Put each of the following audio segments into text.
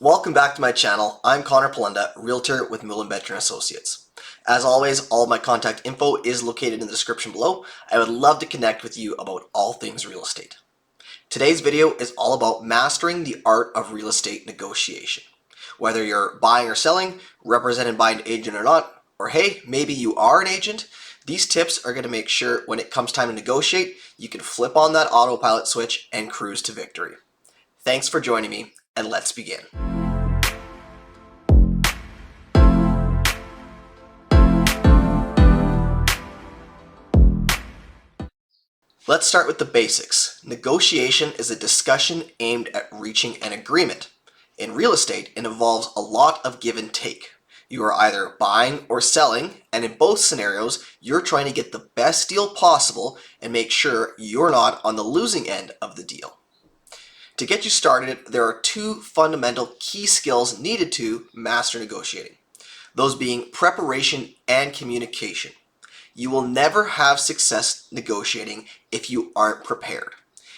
Welcome back to my channel. I'm Conor Palendat, Realtor with Palendat Associates. As always, all of my contact info is located in the description below. I would love to connect with you about all things real estate. Today's video is all about mastering the art of real estate negotiation. Whether you're buying or selling, represented by an agent or not, or hey, maybe you are an agent, these tips are going to make sure when it comes time to negotiate, you can flip on that autopilot switch and cruise to victory. Thanks for joining me, and let's begin. Let's start with the basics. Negotiation is a discussion aimed at reaching an agreement. In real estate, it involves a lot of give and take. You are either buying or selling, and in both scenarios, you're trying to get the best deal possible and make sure you're not on the losing end of the deal. To get you started, there are two fundamental key skills needed to master negotiating. Those being preparation and communication. You will never have success negotiating if you aren't prepared.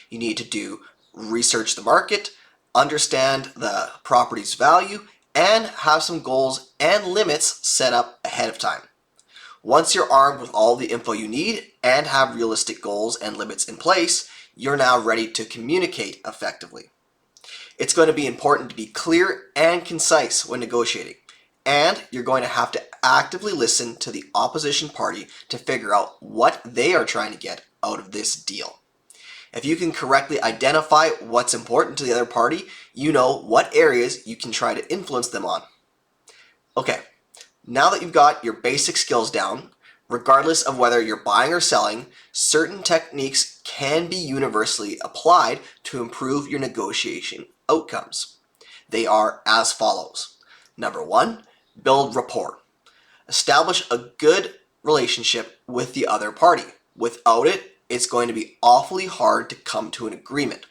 You need to do research the market, understand the property's value, and have some goals and limits set up ahead of time. Once you're armed with all the info you need and have realistic goals and limits in place, you're now ready to communicate effectively. It's going to be important to be clear and concise when negotiating. And you're going to have to actively listen to the opposition party to figure out what they are trying to get out of this deal. If you can correctly identify what's important to the other party, you know what areas you can try to influence them on. Okay, now that you've got your basic skills down, regardless of whether you're buying or selling, certain techniques can be universally applied to improve your negotiation outcomes. They are as follows. Number one, build rapport. Establish a good relationship with the other party. Without it, it's going to be awfully hard to come to an agreement.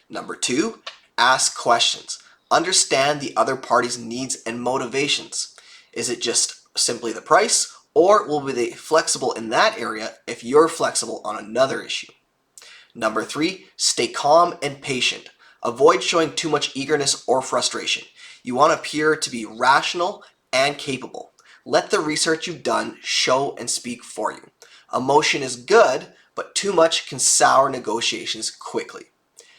Number two, ask questions. Understand the other party's needs and motivations. Is it just simply the price, or will they be flexible in that area if you're flexible on another issue? Number three, stay calm and patient. Avoid showing too much eagerness or frustration. You want to appear to be rational and capable. Let the research you've done show and speak for you. Emotion is good, but too much can sour negotiations quickly.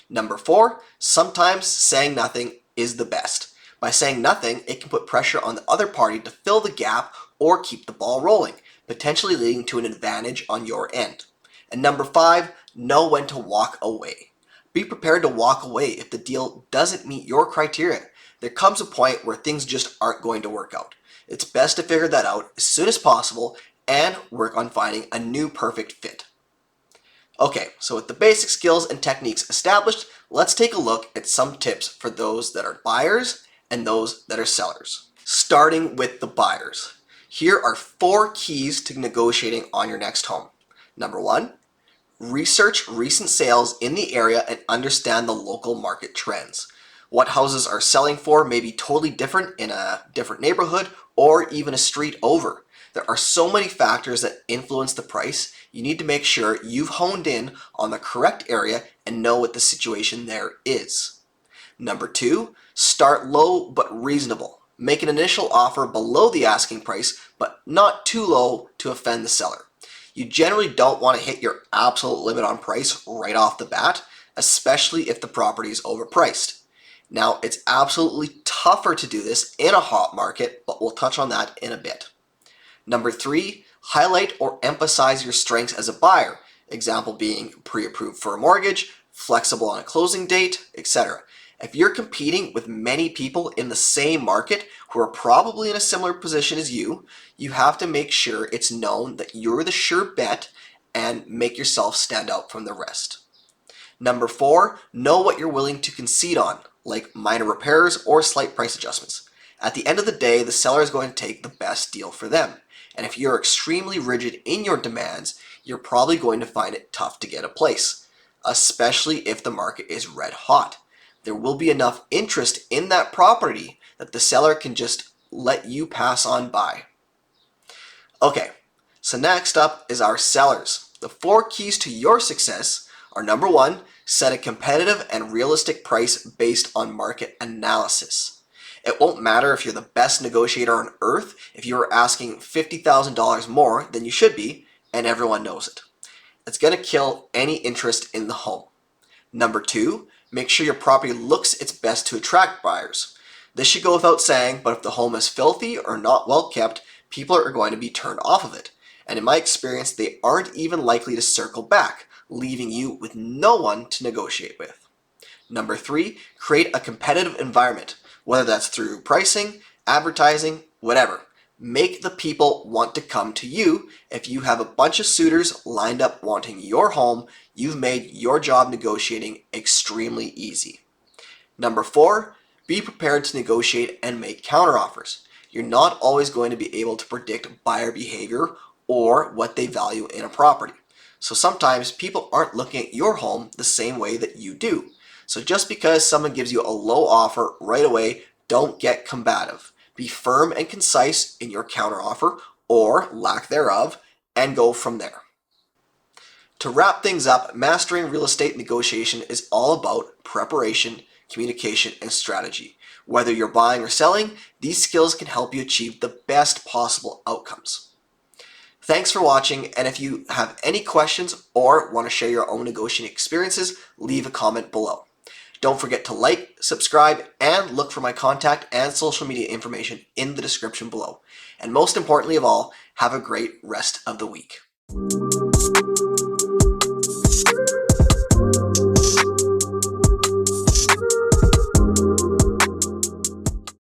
Number four, sometimes saying nothing is the best. By saying nothing, it can put pressure on the other party to fill the gap or keep the ball rolling, potentially leading to an advantage on your end. And number five, know when to walk away. Be prepared to walk away if the deal doesn't meet your criteria. There comes a point where things just aren't going to work out. It's best to figure that out as soon as possible and work on finding a new perfect fit. Okay, so with the basic skills and techniques established, let's take a look at some tips for those that are buyers and those that are sellers. Starting with the buyers. Here are 4 keys to negotiating on your next home. Number one, research recent sales in the area and understand the local market trends. What houses are selling for may be totally different in a different neighborhood or even a street over. There are so many factors that influence the price. You need to make sure you've honed in on the correct area and know what the situation there is. Number two, start low but reasonable. Make an initial offer below the asking price, but not too low to offend the seller. You generally don't want to hit your absolute limit on price right off the bat, especially if the property is overpriced. Now, it's absolutely tougher to do this in a hot market, but we'll touch on that in a bit. Number three, highlight or emphasize your strengths as a buyer. Example being pre-approved for a mortgage, flexible on a closing date, etc. If you're competing with many people in the same market who are probably in a similar position as you have to make sure it's known that you're the sure bet and make yourself stand out from the rest. Number four, know what you're willing to concede on, like minor repairs or slight price adjustments. At the end of the day, the seller is going to take the best deal for them. And if you're extremely rigid in your demands, you're probably going to find it tough to get a place, especially if the market is red hot. There will be enough interest in that property that the seller can just let you pass on by. Okay, so next up is our sellers. The 4 keys to your success are number one, set a competitive and realistic price based on market analysis. It won't matter if you're the best negotiator on earth if you are asking $50,000 more than you should be and everyone knows it. It's going to kill any interest in the home. Number 2, make sure your property looks its best to attract buyers. This should go without saying, but if the home is filthy or not well kept, people are going to be turned off of it. And in my experience, they aren't even likely to circle back, leaving you with no one to negotiate with. Number 3, create a competitive environment, whether that's through pricing, advertising, whatever. Make the people want to come to you. If you have a bunch of suitors lined up wanting your home, you've made your job negotiating extremely easy. Number 4, be prepared to negotiate and make counteroffers. You're not always going to be able to predict buyer behavior or what they value in a property. So sometimes people aren't looking at your home the same way that you do. So just because someone gives you a low offer right away, don't get combative. Be firm and concise in your counteroffer or lack thereof and go from there. To wrap things up, mastering real estate negotiation is all about preparation, communication, and strategy. Whether you're buying or selling, these skills can help you achieve the best possible outcomes. Thanks for watching, and if you have any questions or want to share your own negotiating experiences, leave a comment below. Don't forget to like, subscribe, and look for my contact and social media information in the description below. And most importantly of all, have a great rest of the week.